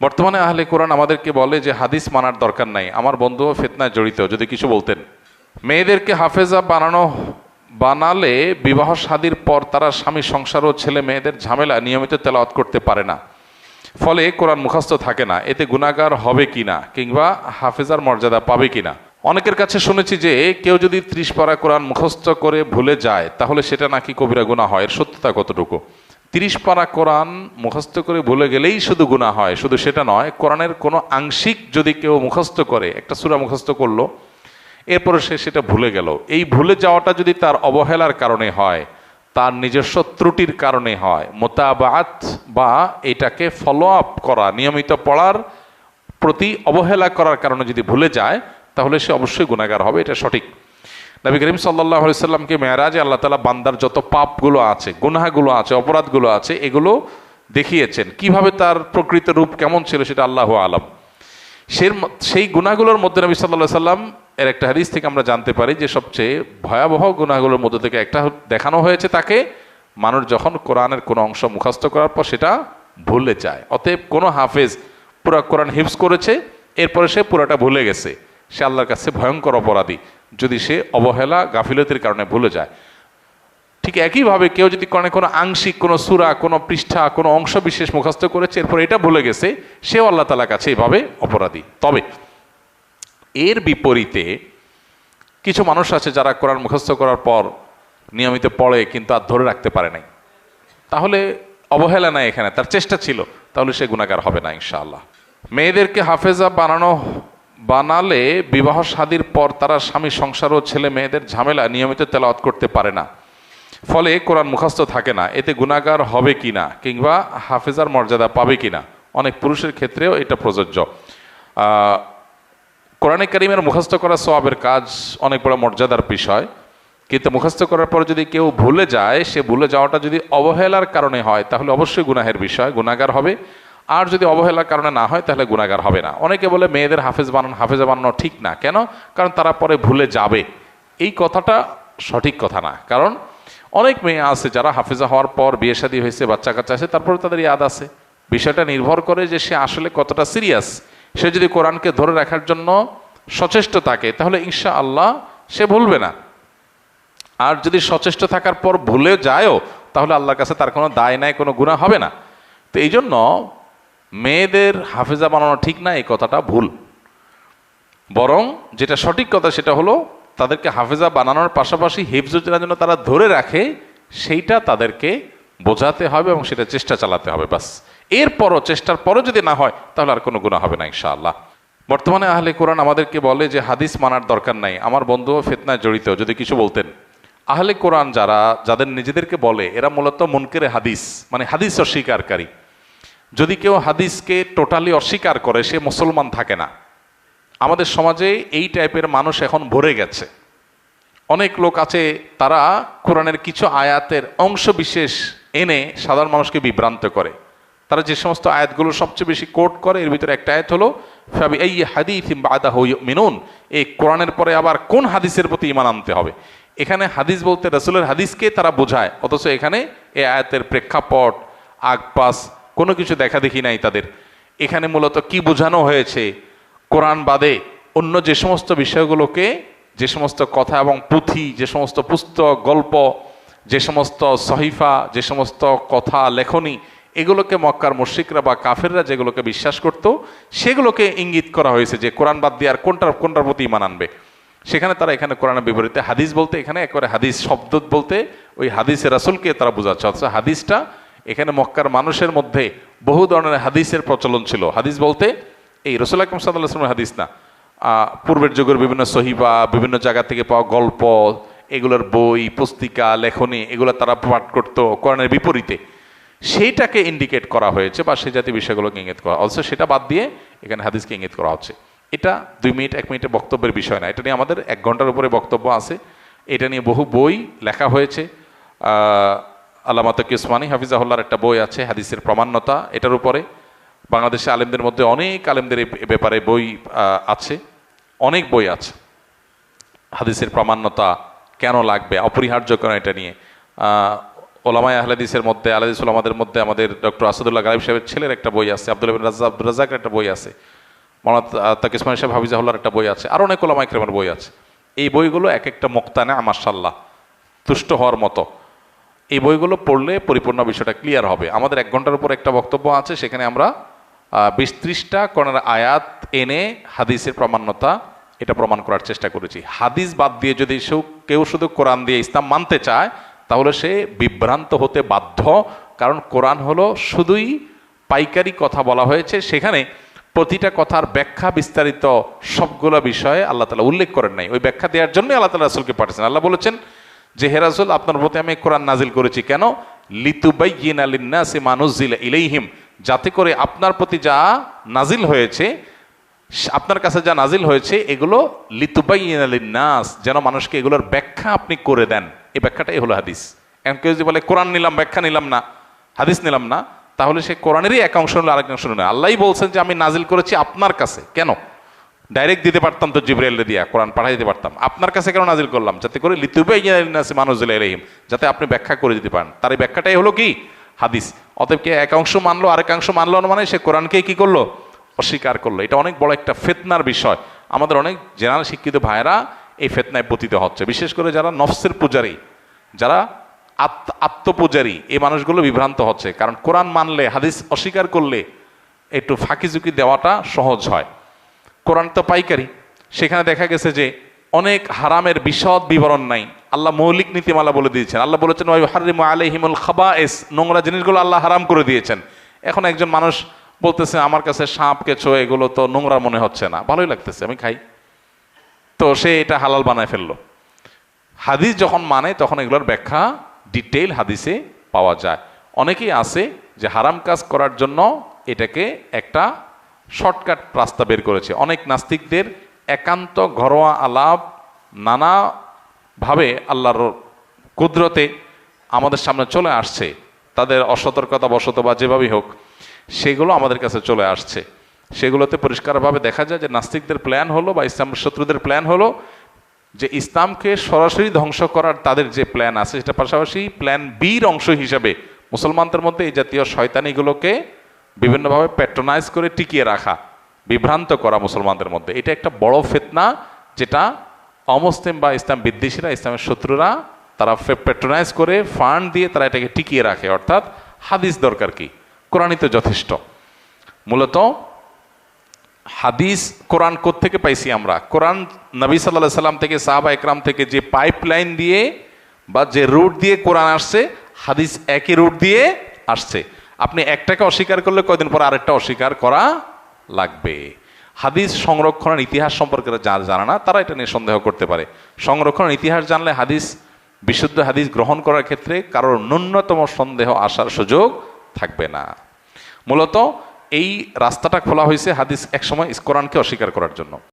বর্তমানে আহলে কোরআন আমাদেরকে বলে যে হাদিস মানার দরকার নাই। আমার বন্ধুও ফিতনায় জড়িত, যদি কিছু বলতেন। মেয়েদেরকে হাফেজা বানালে বিবাহ শাদীর পর তারা স্বামী সংসার ও ছেলে মেয়েদের ঝামেলা নিয়মিত তেলাওয়াত করতে পারে না, ফলে কোরআন মুখস্থ থাকে না। এতে গুনাহগার হবে কিনা কিংবা হাফেজার মর্যাদা পাবে কিনা? অনেকের কাছে শুনেছি যে কেউ যদি 30 পারা কোরআন মুখস্থ করে ভুলে যায় তাহলে সেটা নাকি কবিরা গুনাহ হয়। এর সত্যতা কতটুকু? 30 পারা কোরআন মুখস্থ করে ভুলে গেলেই শুধু গুনাহ হয়, শুধু সেটা নয়, কোরআনের কোনো আংশিক যদি কেউ মুখস্থ করে, একটা সূরা মুখস্থ করলো, এরপরে সে সেটা ভুলে গেল, এই ভুলে যাওয়াটা যদি তার অবহেলার কারণে হয়, তার নিজস্ব ত্রুটির কারণে হয়, মোতাবাত বা এটাকে ফলো আপ করা, নিয়মিত পড়ার প্রতি অবহেলা করার কারণে যদি ভুলে যায়, তাহলে সে অবশ্যই গুনাহগার হবে, এটা সঠিক। নবী করিম সাল্লাল্লাহু আলাইহি সাল্লামকে মেরাজে আল্লাহ তাআলা বান্দার যত পাপগুলো আছে, গুনাহগুলো আছে, অপরাধগুলো আছে, এগুলো দেখিয়েছেন। কিভাবে তার প্রকৃত রূপ কেমন ছিল সেটা আল্লাহু আলাম। সেই গুনাহগুলোর মধ্যে নবী সাল্লাল্লাহু আলাইহি সাল্লাম এর একটা হাদিস থেকে আমরা জানতে পারি যে সবচেয়ে ভয়াবহ গুনাহগুলোর মধ্যে থেকে একটা দেখানো হয়েছে তাকে, মানুষ যখন কোরআনের কোনো অংশ মুখস্থ করার পর সেটা ভুলে যায়। অতএব কোনো হাফেজ পুরা কোরআন হিফজ করেছে, এরপরে সে পুরাটা ভুলে গেছে, সে আল্লাহর কাছে ভয়ঙ্কর অপরাধী, যদি সে অবহেলা গাফিলতির কারণে ভুলে যায়। ঠিক একইভাবে কেউ যদি কোনো আংশিক কোনো সূরা, কোনো পৃষ্ঠা, কোনো অংশ বিশেষ মুখস্থ করেছে, এরপর এটা ভুলে গেছে, সেও আল্লাহ তাআলার কাছে এভাবে অপরাধী। তবে এর বিপরীতে কিছু মানুষ আছে যারা কোরআন মুখস্থ করার পর নিয়মিত পড়ে কিন্তু আর ধরে রাখতে পারে নাই, তাহলে অবহেলা নাই এখানে, তার চেষ্টা ছিল, তাহলে সে গুনাহগার হবে না ইনশাআল্লাহ। মেয়েদেরকে হাফেজা বানালে বিবাহ শাদীর পর তারা স্বামী সংসার ও ছেলে মেয়েদের ঝামেলা নিয়মিত তেলাওয়াত করতে পারে না, ফলে কোরআন মুখস্থ থাকে না। এতে গুনাহগার হবে কিনা কিংবা হাফেজার মর্যাদা পাবে কিনা? অনেক পুরুষের ক্ষেত্রেও এটা প্রযোজ্য। কোরআনে কারীমের মুখস্থ করা সওয়াবের কাজ, অনেক বড় মর্যাদার বিষয়, কিন্তু মুখস্থ করার পর যদি কেউ ভুলে যায়, সে ভুলে যাওয়াটা যদি অবহেলার কারণে হয় তাহলে অবশ্যই গুনাহের বিষয়, গুনাহগার হবে। আর যদি অবহেলার কারণে না হয় তাহলে গুনাহগার হবে না। অনেকে বলে মেয়েদের হাফেজা বানানো ঠিক না, কেন? কারণ তারা পরে ভুলে যাবে। এই কথাটা সঠিক কথা না, কারণ অনেক মেয়ে আছে যারা হাফেজা হওয়ার পর বিয়ে শাদী হয়েছে, বাচ্চা কাচ্চা আছে, তারপরে তাদের ইয়াদ আছে। বিষয়টা নির্ভর করে যে সে আসলে কতটা সিরিয়াস। সে যদি কোরআনকে ধরে রাখার জন্য সচেষ্ট থাকে তাহলে ইনশাআল্লাহ সে ভুলবে না। আর যদি সচেষ্ট থাকার পর ভুলে যায়ও তাহলে আল্লাহর কাছে তার কোনো দায় নাই, কোনো গুনাহ হবে না। তো এই জন্য মেয়েদের হাফেজা বানানো ঠিক না, এই কথাটা ভুল। বরং যেটা সঠিক কথা সেটা হলো তাদেরকে হাফেজা বানানোর পাশাপাশি হিফজুর জন্য তারা ধরে রাখে, সেইটা তাদেরকে বোঝাতে হবে এবং সেটা চেষ্টা চালাতে হবে, বাস। এরপরও চেষ্টার পরও যদি না হয় তাহলে আর কোনো গুনাহ হবে না ইনশাআল্লাহ। বর্তমানে আহলে কোরআন আমাদেরকে বলে যে হাদিস মানার দরকার নাই। আমার বন্ধুও ফিতনায় জড়িত, যদি কিছু বলতেন। আহলে কোরআন যাদের নিজেদেরকে বলে, এরা মূলত মুনকিরে হাদিস, মানে হাদিস অস্বীকারী। যদি কেউ হাদিসকে টোটালি অস্বীকার করে সে মুসলমান থাকে না। আমাদের সমাজে এই টাইপের মানুষ এখন ভরে গেছে। অনেক লোক আছে তারা কোরআনের কিছু আয়াতের অংশ বিশেষ এনে সাধারণ মানুষকে বিভ্রান্ত করে। তারা যে সমস্ত আয়াতগুলো সবচেয়ে বেশি কোট করে, এর ভিতরে একটা আয়াত হলো ফাবিআইয়ি হাদিসিন বাদাহু ইউমিনুন। এই কোরআনের পরে আবার কোন হাদিসের প্রতি ঈমান আনতে হবে? এখানে হাদিস বলতে রাসূলের হাদিসকে তারা বোঝায়, অথচ এখানে এই আয়াতের প্রেক্ষাপট, আগপাস কোনো কিছু দেখা দেখি নাই তাদের। এখানে মূলত কি বোঝানো হয়েছে? কোরআন বাদে অন্য যে সমস্ত বিষয়গুলোকে, যে সমস্ত কথা এবং পুঁথি, যে সমস্ত পুস্তক, গল্প, যে সমস্ত সহিফা, যে সমস্ত কথা লেখনী, এগুলোকে মক্কার মুশরিকরা বা কাফেররা যেগুলোকে বিশ্বাস করত, সেগুলোকে ইঙ্গিত করা হয়েছে যে কোরআন বাদ দিয়ে আর কোনটার প্রতি ঈমান আনবে। সেখানে তারা এখানে কোরআনের বিপরীতে হাদিস বলতে, এখানে একবারে হাদিস শব্দ বলতে ওই হাদিসে রাসূলকে তারা বোঝাচ্ছে। অথচ হাদিসটা এখানে মক্কার মানুষের মধ্যে বহু ধরনের হাদিসের প্রচলন ছিল। হাদিস বলতে এই রাসূল আকরাম সাল্লাল্লাহু আলাইহি ওয়াসাল্লামের হাদিস না, পূর্বের যুগের বিভিন্ন সহিফা, বিভিন্ন জায়গা থেকে পাওয়া গল্প, এগুলোর বই, পুস্তিকা, লেখনী, এগুলো তারা পাঠ করত কোরআনের বিপরীতে। সেইটাকে ইন্ডিকেট করা হয়েছে বা সেই জাতীয় বিষয়গুলোকে ইঙ্গিত করা, অথচ সেটা বাদ দিয়ে এখানে হাদিসকে ইঙ্গিত করা হচ্ছে। এটা 2 মিনিট 1 মিনিটের বক্তব্যের বিষয় না, এটা নিয়ে আমাদের 1 ঘন্টার উপরে বক্তব্য আছে। এটা নিয়ে বহু বই লেখা হয়েছে। আল্লামা তকি উসমানী হাফিজাহুল্লাহর একটা বই আছে হাদিসের প্রমাণ্যতা, এটার উপরে বাংলাদেশে আলেমদের মধ্যে অনেক আলেমদের এই ব্যাপারে বই আছে, অনেক বই আছে হাদিসের প্রামাণ্যতা কেন লাগবে, অপরিহার্য কেন, এটা নিয়ে ওলামায়ে আহলে হাদিসের মধ্যে, আহলে হাদিস ওলামাদের মধ্যে আমাদের ডক্টর আসাদুল্লাহ গালিব সাহেবের ছেলের একটা বই আছে, আব্দুল রাজ্জাকের একটা বই আছে, মাওলানা তাকি ইসমাইল সাহেব হাফিজাহুল্লাহর একটা বই আছে, আর অনেক ওলামা ইকরামের বই আছে। এই বইগুলো এক একটা মুক্তানা মাশাআল্লাহ তুষ্ট হওয়ার মতো। এই বইগুলো পড়লে পরিপূর্ণ বিষয়টা ক্লিয়ার হবে। আমাদের 1 ঘন্টার উপর একটা বক্তব্য আছে, সেখানে আমরা 20-30টা কোরআনের আয়াত এনে হাদিসের প্রামাণ্যতা এটা প্রমাণ করার চেষ্টা করেছি। হাদিস বাদ দিয়ে যদি কেউ শুধু কোরআন দিয়ে ইসলাম মানতে চায় তাহলে সে বিভ্রান্ত হতে বাধ্য। কারণ কোরআন হলো শুধুই পাইকারি কথা বলা হয়েছে, সেখানে প্রতিটা কথার ব্যাখ্যা বিস্তারিত সবগুলো বিষয়ে আল্লাহ তাআলা উল্লেখ করেন নাই। ওই ব্যাখ্যা দেওয়ার জন্য আল্লাহ তাআলা রাসূলকে পাঠিয়েছেন। আল্লাহ বলেছেন যে হে রাসূল, আপনার প্রতি আমি কোরআন নাজিল করেছি কেন? লিতুবাইয়িনা লিন-নাসি মা নুযিলা ইলাইহিম, যাতে করে আপনার প্রতি যা নাজিল হয়েছে, আপনার কাছে যা নাজিল হয়েছে এগুলো লিতুবাইয়িনা লিন-নাস, যেন মানুষকে এগুলোর ব্যাখ্যা আপনি করে দেন। এই ব্যাখ্যাটাই হলো হাদিস। এখন কেউ যদি বলে কোরআন নিলাম ব্যাখ্যা নিলাম না, হাদিস নিলাম না, তাহলে সে কোরআনেরই এক অংশ নিল আরেক অংশ নিল। আল্লাহই বলছেন যে আমি নাজিল করেছি আপনার কাছে। কেন? ডাইরেক্ট দিতে পারতাম তো, জিবরাইলকে দিয়া কোরআন পাঠিয়ে দিতে পারতাম। আপনার কাছে কেন নাজিল করলাম? যাতে করে লিতুবাইয়িনা লিন-নাসি মা নুযিলা ইলাইহিম, যাতে আপনি ব্যাখ্যা করে দিতে পারেন। তার এই ব্যাখ্যাটাই হলো কি? হাদিস। অতএব কে এক অংশ মানলো আরেক অংশ মানলো না, মানে সে কোরআনকে কি করলো? অস্বীকার করলো। এটা অনেক বড় একটা ফিতনার বিষয়। আমাদের অনেক জেনারেল শিক্ষিত ভাইয়েরা এই ফিতনায় পতিত হচ্ছে, বিশেষ করে যারা নফসের পূজারী, যারা আত্মপূজারী, এই মানুষগুলো বিভ্রান্ত হচ্ছে। কারণ কোরআন মানলে হাদিস অস্বীকার করলে একটু ফাঁকি ঝুঁকি দেওয়াটা সহজ হয়। কোরআন তো পাইকারি, সেখানে দেখা গেছে যে অনেক হারামের বিশদ বিবরণ নাই। আল্লাহ মৌলিক নীতিমালা বলে দিয়েছেন। আল্লাহ বলেছেন ওয়া ইউহাররিমু আলাইহিমুল খাবায়েস, নোংরা জিনিসগুলো আল্লাহ হারাম করে দিয়েছেন। এখন একজন মানুষ বলতেছে আমার কাছে সাপ কেঁচো এগুলো তো নোংরা মনে হচ্ছে না, ভালোই লাগতেছে, আমি খাই, তো সে এটা হালাল বানায় ফেললো। হাদিস যখন মানে তখন এগুলোর ব্যাখ্যা ডিটেইল হাদিসে পাওয়া যায়। অনেকেই আছে যে হারাম কাজ করার জন্য এটাকে একটা শর্টকাট রাস্তা বের করেছে। অনেক নাস্তিকদের একান্ত ঘরোয়া আলাপ নানাভাবে আল্লাহর কুদরতে আমাদের সামনে চলে আসছে, তাদের অসতর্কতা বশত বা যেভাবেই হোক সেগুলো আমাদের কাছে চলে আসছে। সেগুলোতে পরিষ্কারভাবে দেখা যায় যে নাস্তিকদের প্ল্যান হলো বা ইসলাম শত্রুদের প্ল্যান হলো যে ইসলামকে সরাসরি ধ্বংস করার তাদের যে প্ল্যান আছে, সেটা পাশাপাশি প্ল্যান বির অংশ হিসাবে মুসলমানদের মধ্যে এই জাতীয় শয়তানিগুলোকে বিভিন্নভাবে প্যাট্রোনাইজ করে টিকিয়ে রাখা, বিভ্রান্ত করা মুসলমানদের মধ্যে। এটা একটা বড় ফিতনা, যেটা অমুসলিম বা ইসলাম বিদ্বেষীরা, ইসলামের শত্রুরা তারা প্যাট্রোনাইজ করে ফান্ড দিয়ে তারা এটাকে টিকিয়ে রাখে। অর্থাৎ হাদিস দরকার কি? কোরআনই তো যথেষ্ট। মূলত হাদিস কোরআন কোত্থেকে পাইছি আমরা? কোরআন নবী সাল্লাল্লাহু আলাইহি সাল্লাম থেকে, সাহাবা একরাম থেকে যে পাইপলাইন দিয়ে বা যে রুট দিয়ে কোরআন আসছে, হাদিস একই রুট দিয়ে আসছে। আপনি একটাকে অস্বীকার করলে কয়দিন পর আরেকটা অস্বীকার করা লাগবে। হাদিস সংরক্ষণের ইতিহাস সম্পর্কে যারা জানে না তারা এটা নিয়ে সন্দেহ করতে পারে। সংরক্ষণের ইতিহাস জানলে হাদিস, বিশুদ্ধ হাদিস গ্রহণ করার ক্ষেত্রে কারোর ন্যূনতম সন্দেহ আসার সুযোগ থাকবে না। মূলত এই রাস্তাটা খোলা হয়েছে হাদিস একসময় কোরআনকে অস্বীকার করার জন্য।